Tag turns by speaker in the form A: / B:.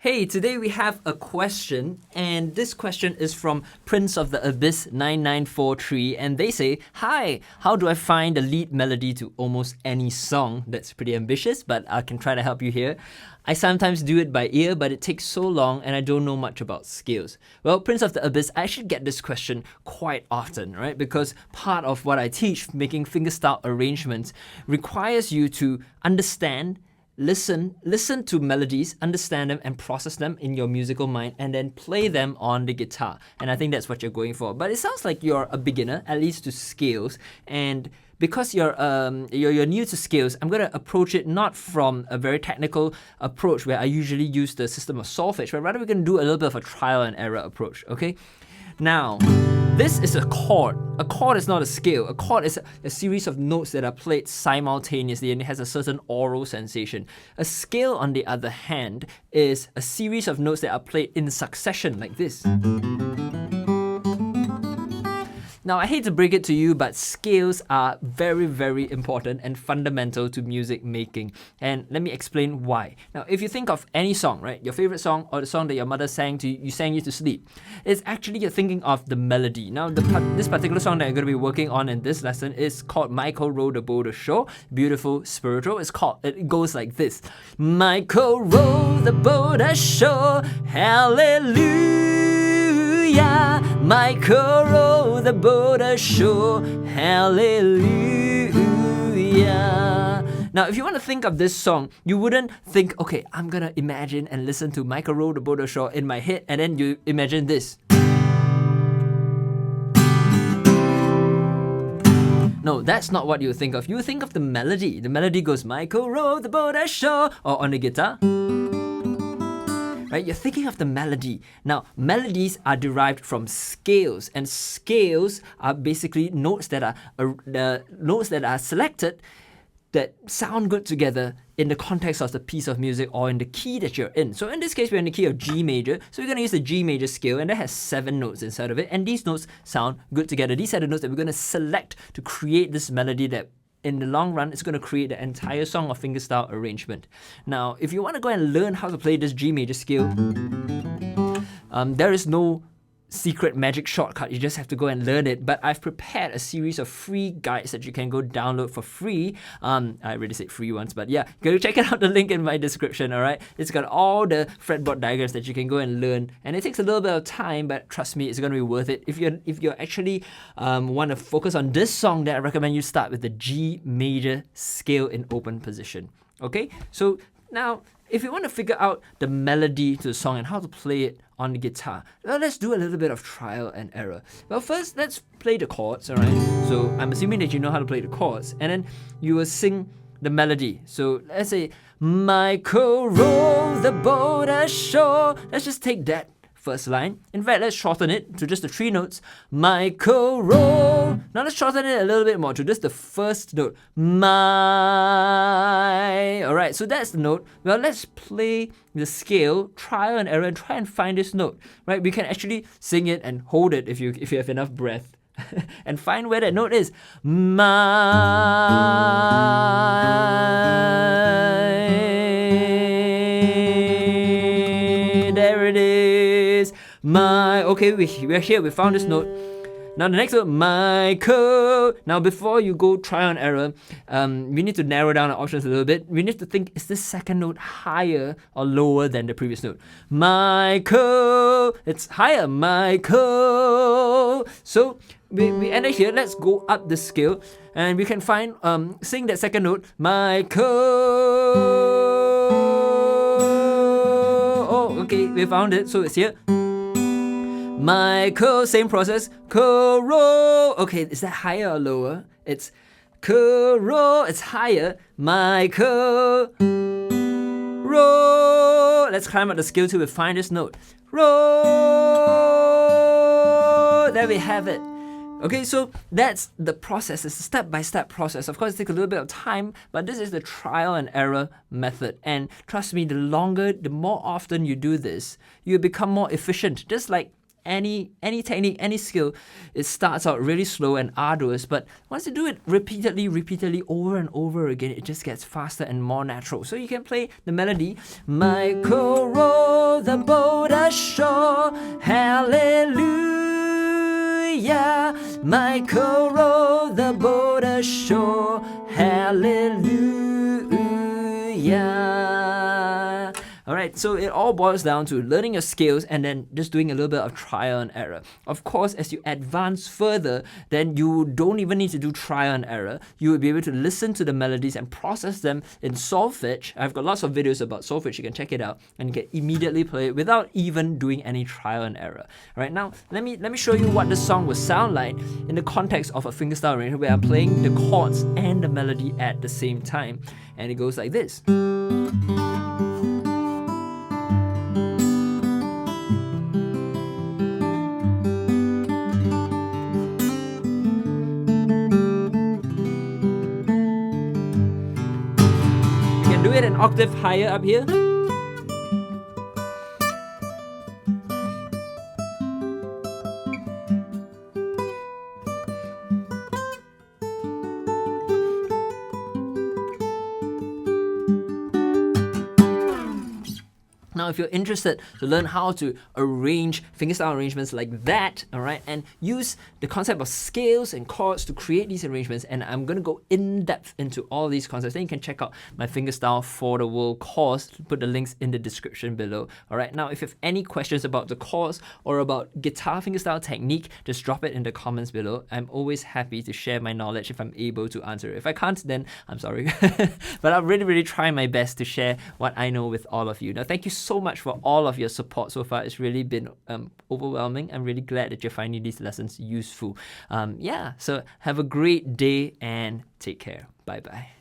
A: Hey, today we have a question, and this question is from Prince of the Abyss 9943, and they say, "Hi, how do I find the lead melody to almost any song?" That's pretty ambitious, but I can try to help you here. I sometimes do it by ear, but it takes so long and I don't know much about scales. Well, Prince of the Abyss, I actually get this question quite often, right? Because part of what I teach, making fingerstyle arrangements, requires you to understand, listen to melodies, understand them, and process them in your musical mind, and then play them on the guitar. And I think that's what you're going for. But it sounds like you're a beginner, at least to scales, and because you're new to scales, I'm gonna approach it not from a very technical approach where I usually use the system of solfege, but rather we're gonna do a little bit of a trial and error approach. Okay. Now, this is a chord. A chord is not a scale. A chord is a series of notes that are played simultaneously and it has a certain aural sensation. A scale, on the other hand, is a series of notes that are played in succession like this. Now, I hate to break it to you, but scales are very, very important and fundamental to music making. And let me explain why. Now, if you think of any song, right, your favorite song or the song that your mother sang you to sleep, it's actually you're thinking of the melody. Now, this particular song that I'm going to be working on in this lesson is called Michael Row the Boat Ashore. Beautiful, spiritual. It goes like this. Michael row the boat ashore, hallelujah. Michael row the boat ashore, hallelujah. Now, if you want to think of this song, you wouldn't think, okay, I'm gonna imagine and listen to Michael row the boat ashore in my head, and then you imagine this. No, that's not what you think of. You think of the melody. The melody goes, Michael row the boat ashore, or on the guitar. Right, you're thinking of the melody. Now, melodies are derived from scales, and scales are basically notes that are selected that sound good together in the context of the piece of music or in the key that you're in. So in this case, we're in the key of G major, so we're going to use the G major scale, and that has 7 notes inside of it, and these notes sound good together. These are the notes that we're going to select to create this melody that in the long run, it's going to create the entire song of fingerstyle arrangement. Now, if you want to go and learn how to play this G major scale, there is no secret magic shortcut. You just have to go and learn it. But I've prepared a series of free guides that you can go download for free. I already said free once, but yeah, go check it out, the link in my description, all right? It's got all the fretboard diagrams that you can go and learn. And it takes a little bit of time, but trust me, it's going to be worth it. If you're actually want to focus on this song, then I recommend you start with the G major scale in open position. Okay? So now, if you want to figure out the melody to the song and how to play it on the guitar, well, let's do a little bit of trial and error. Well, first, let's play the chords, all right? So I'm assuming that you know how to play the chords, and then you will sing the melody. So let's say, Michael row the boat ashore. Let's just take that first line. In fact, let's shorten it to just the 3 notes. Michael row. Now let's shorten it a little bit more to just the first note. My. Alright, so that's the note. Well, let's play the scale, trial and error, and try and find this note. Right? We can actually sing it and hold it if you have enough breath. And find where that note is. There it is. Okay, we're here. We found this note. Now the next note, Michael. Now before you go try on error, we need to narrow down the options a little bit. We need to think, is this second note higher or lower than the previous note? Michael. It's higher, Michael. So we ended here. Let's go up the scale, and we can find sing that second note, Michael. Oh, okay, we found it. So it's here. Michael, same process. Row. Okay, is that higher or lower? It's row. It's higher. Michael. Row. Let's climb up the scale till we find this note. Row. There we have it. Okay, so that's the process. It's a step-by-step process. Of course, it takes a little bit of time, but this is the trial and error method. And trust me, the more often you do this, you become more efficient. Just like any technique, any skill, it starts out really slow and arduous, but once you do it repeatedly over and over again, it just gets faster and more natural. So you can play the melody, Michael row the boat ashore, hallelujah, Michael row the boat ashore, hallelujah. Alright, so it all boils down to learning your scales and then just doing a little bit of trial and error. Of course, as you advance further, then you don't even need to do trial and error. You will be able to listen to the melodies and process them in solfege. I've got lots of videos about solfege, you can check it out, and you can immediately play it without even doing any trial and error. Alright, now let me show you what the song will sound like in the context of a fingerstyle arrangement where I'm playing the chords and the melody at the same time. And it goes like this. Do it an octave higher up here. Now, if you're interested to learn how to arrange fingerstyle arrangements like that, all right, and use the concept of scales and chords to create these arrangements, and I'm going to go in depth into all these concepts, then you can check out my Fingerstyle for the World course. Put the links in the description below. All right, now if you have any questions about the course or about guitar fingerstyle technique, just drop it in the comments below. I'm always happy to share my knowledge if I'm able to answer. If I can't, then I'm sorry. But I'll really try my best to share what I know with all of you. Now, thank you so much for all of your support so far. It's really been overwhelming. I'm really glad that you're finding these lessons useful. Yeah, so have a great day and take care. Bye-bye.